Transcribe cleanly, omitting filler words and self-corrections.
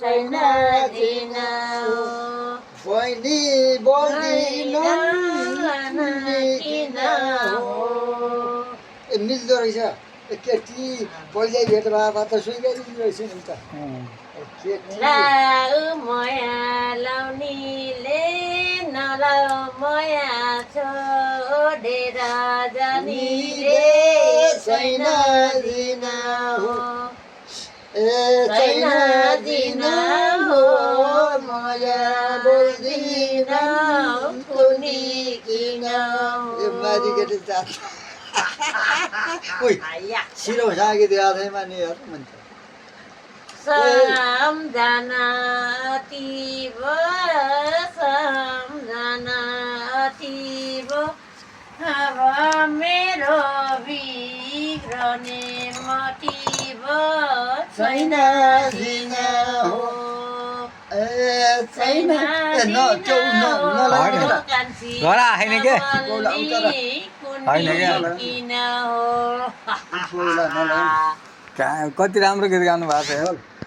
छैन दिन हो बहिनी बोल्दिनन् किन हो ए मिल्दो रहेछ ए केटी पहिल्यै भेट भए त स्वीकारिदिनु रहेछ नि त केटी लाउ माया लाउनीले नलाउ माया छोडेर जानीले छैन दिन हो ए छैन दिन हो माया बोल्दिन कुनी किन ए मारी केटी जात ओइ सिरो सागे दिया था माने यार मन सम्झना अतीव सम्झना अतीव अब मेरो बिग्रने मोटिभ छैन दिन हो ए छैन ए न चौ न कान्छी घर आएन के कुनी किन हो बोला न कति राम्रो गीत गाउनु भएको छ